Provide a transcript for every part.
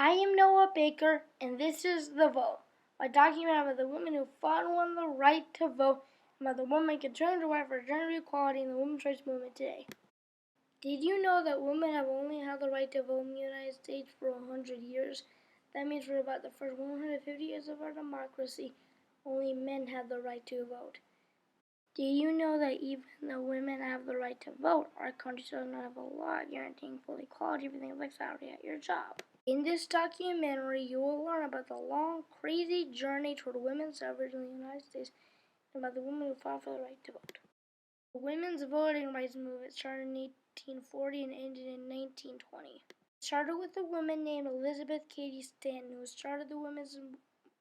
I am Noah Baker, and this is The Vote, a document about the women who fought and won the right to vote, and about the women concerned to fight for gender equality in the women's rights movement today. Did you know that women have only had the right to vote in the United States for 100 years? That means for about the first 150 years of our democracy, only men had the right to vote. Do you know that even though women have the right to vote, our country does not have a law guaranteeing full equality for things like salary at your job? In this documentary, you will learn about the long, crazy journey toward women's suffrage in the United States and about the women who fought for the right to vote. The women's voting rights movement started in 1840 and ended in 1920. It started with a woman named Elizabeth Cady Stanton, who started the women's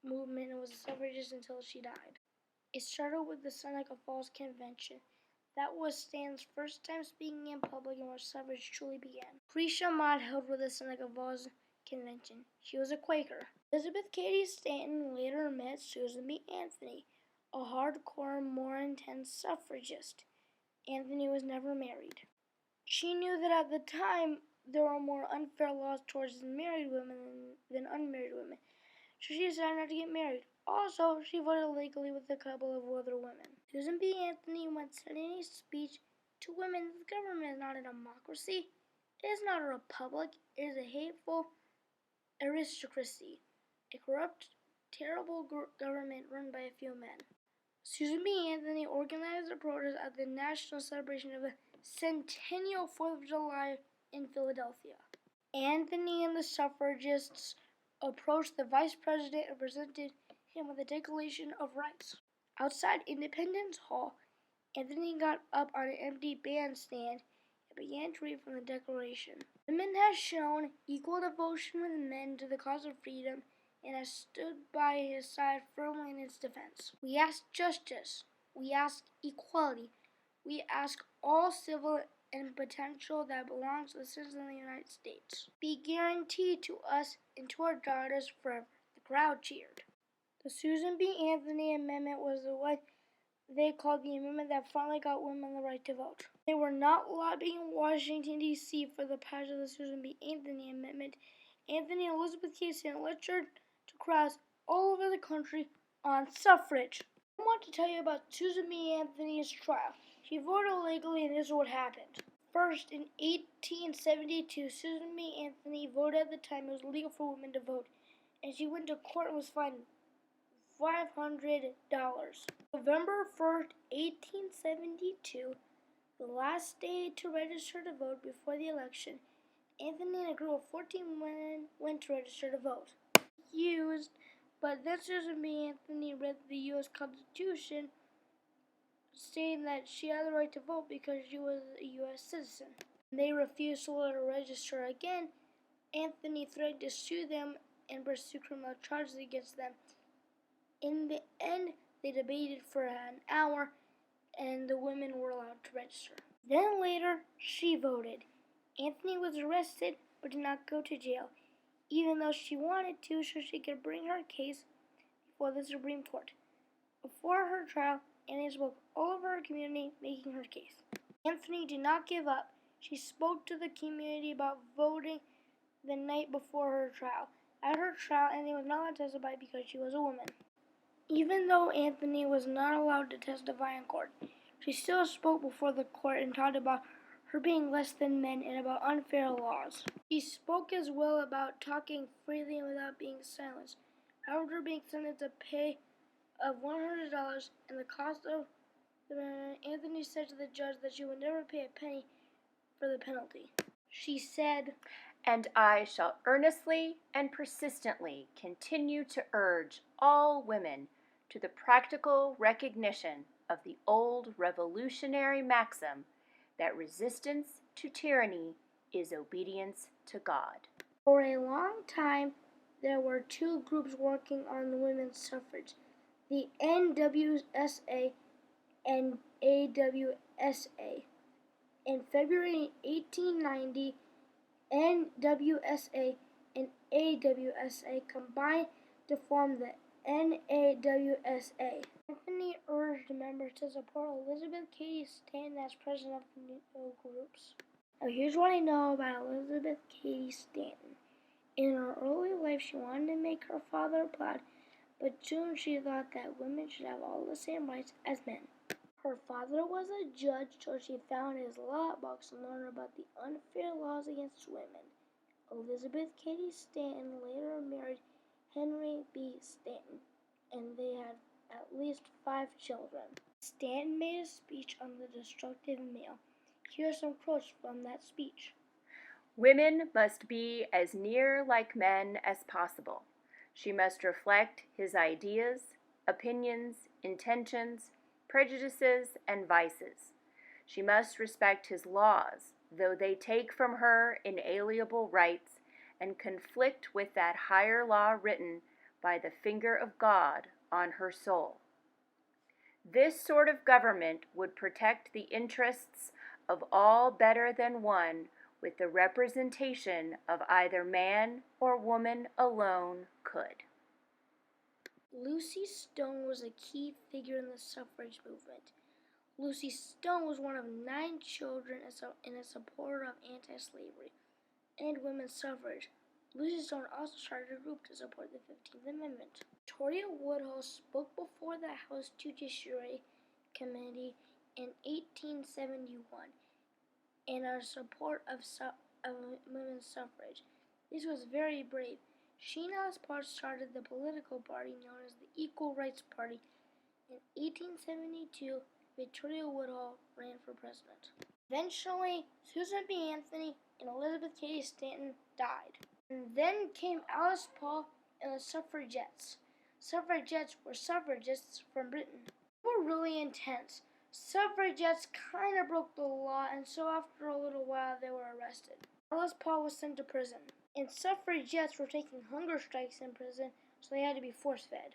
movement and was a suffragist until she died. It started with the Seneca Falls Convention. That was Stanton's first time speaking in public and where suffrage truly began. Lucretia Mott held with the Seneca Falls Convention. She was a Quaker. Elizabeth Cady Stanton later met Susan B. Anthony, a hardcore, more intense suffragist. Anthony was never married. She knew that at the time there were more unfair laws towards married women than unmarried women, so she decided not to get married. Also, she voted legally with a couple of other women. Susan B. Anthony once said in a speech to women that the government is not a democracy, it is not a republic, it is a hateful aristocracy, a corrupt, terrible government run by a few men. Susan B. Anthony organized a protest at the national celebration of the centennial 4th of July in Philadelphia. Anthony and the suffragists approached the vice president and presented him with a Declaration of Rights. Outside Independence Hall, Anthony got up on an empty bandstand and began to read from the Declaration. Women have shown equal devotion with men to the cause of freedom and has stood by his side firmly in its defense. We ask justice. We ask equality. We ask all civil and potential that belongs to the citizens of the United States be guaranteed to us and to our daughters forever. The crowd cheered. The Susan B. Anthony Amendment was the one they called the amendment that finally got women the right to vote. They were not lobbying in Washington, D.C. for the passage of the Susan B. Anthony Amendment. Anthony and Elizabeth Cady Stanton lectured to crowds all over the country on suffrage. I want to tell you about Susan B. Anthony's trial. She voted legally, and this is what happened. First, in 1872, Susan B. Anthony voted at the time it was legal for women to vote, and she went to court and was fined $500. November 1st, 1872, the last day to register to vote before the election, Anthony and a group of 14 women went to register to vote. But then Susan B. Anthony read the U.S. Constitution, stating that she had the right to vote because she was a U.S. citizen. They refused to let her register again. Anthony threatened to sue them and pursue criminal charges against them. In the end, they debated for an hour, and the women were allowed to register. Then later, she voted. Anthony was arrested, but did not go to jail, even though she wanted to so she could bring her case before the Supreme Court. Before her trial, Anthony spoke all over her community, making her case. Anthony did not give up. She spoke to the community about voting the night before her trial. At her trial, Anthony was not allowed to testify because she was a woman. Even though Anthony was not allowed to testify in court, she still spoke before the court and talked about her being less than men and about unfair laws. She spoke as well about talking freely and without being silenced. After being sentenced to pay of $100 and the cost of Anthony said to the judge that she would never pay a penny for the penalty. She said, "And I shall earnestly and persistently continue to urge all women to the practical recognition of the old revolutionary maxim that resistance to tyranny is obedience to God." For a long time, there were two groups working on women's suffrage, the NWSA and AWSA. In February 1890, NWSA and AWSA combined to form the NAWSA. Anthony urged members to support Elizabeth Cady Stanton as president of the new groups. Now here's what I know about Elizabeth Cady Stanton. In her early life she wanted to make her father proud, but soon she thought that women should have all the same rights as men. Her father was a judge, so she found his law books and learned about the unfair laws against women. Elizabeth Cady Stanton later married Henry B. Stanton, and they had at least 5 children. Stanton made a speech on the destructive male. Here are some quotes from that speech. Women must be as near like men as possible. She must reflect his ideas, opinions, intentions, prejudices, and vices. She must respect his laws, though they take from her inalienable rights and conflict with that higher law written by the finger of God on her soul. This sort of government would protect the interests of all better than one with the representation of either man or woman alone could. Lucy Stone was a key figure in the suffrage movement. Lucy Stone was one of 9 children and a supporter of anti-slavery and women's suffrage. Lucy Stone also started a group to support the 15th Amendment. Victoria Woodhull spoke before the House Judiciary Committee in 1871 in her support of women's suffrage. This was very brave. She and Alice Paul started the political party known as the Equal Rights Party. In 1872, Victoria Woodhull ran for president. Eventually, Susan B. Anthony and Elizabeth Cady Stanton died. And then came Alice Paul and the suffragettes. Suffragettes were suffragists from Britain. They were really intense. Suffragettes kind of broke the law, and so after a little while they were arrested. Alice Paul was sent to prison, and suffragettes were taking hunger strikes in prison, so they had to be force-fed.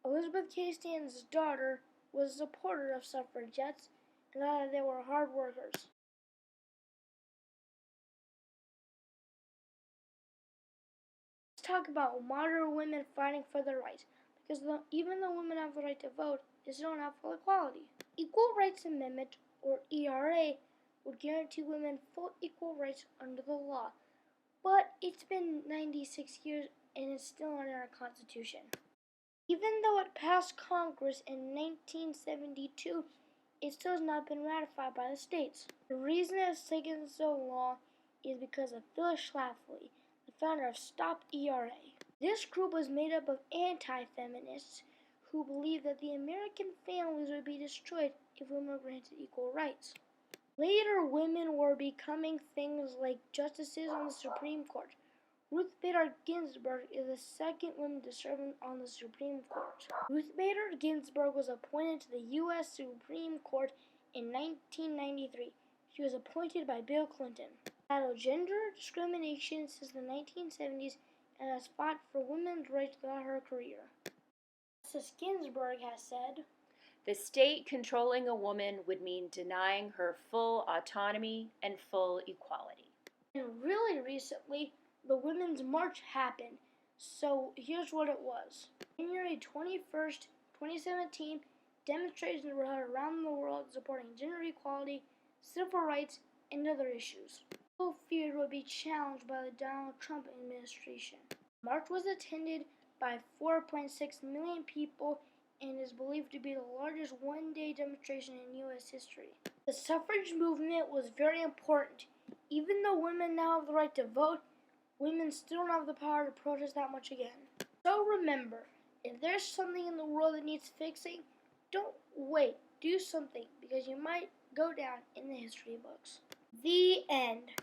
Elizabeth Cady Stanton's daughter was a supporter of suffragettes and thought that they were hard workers. Let's talk about modern women fighting for their rights, because even though women have the right to vote, they still don't have full equality. Equal Rights Amendment, or ERA, would guarantee women full equal rights under the law, but it's been 96 years and it's still not in our Constitution. Even though it passed Congress in 1972, it still has not been ratified by the states. The reason it has taken so long is because of Phyllis Schlafly, the founder of Stop ERA. This group was made up of anti-feminists who believed that the American families would be destroyed if women were granted equal rights. Later, women were becoming things like justices on the Supreme Court. Ruth Bader Ginsburg is the second woman to serve on the Supreme Court. Ruth Bader Ginsburg was appointed to the U.S. Supreme Court in 1993. She was appointed by Bill Clinton. Battled gender discrimination since the 1970s and has fought for women's rights throughout her career. Justice Ginsburg has said, "The state controlling a woman would mean denying her full autonomy and full equality." And really recently, the Women's March happened. So here's what it was. January 21st, 2017, demonstrations were held around the world supporting gender equality, civil rights, and other issues. People feared would be challenged by the Donald Trump administration. The march was attended by 4.6 million people and is believed to be the largest one-day demonstration in U.S. history. The suffrage movement was very important. Even though women now have the right to vote, women still don't have the power to protest that much again. So remember, if there's something in the world that needs fixing, don't wait. Do something, because you might go down in the history books. The end.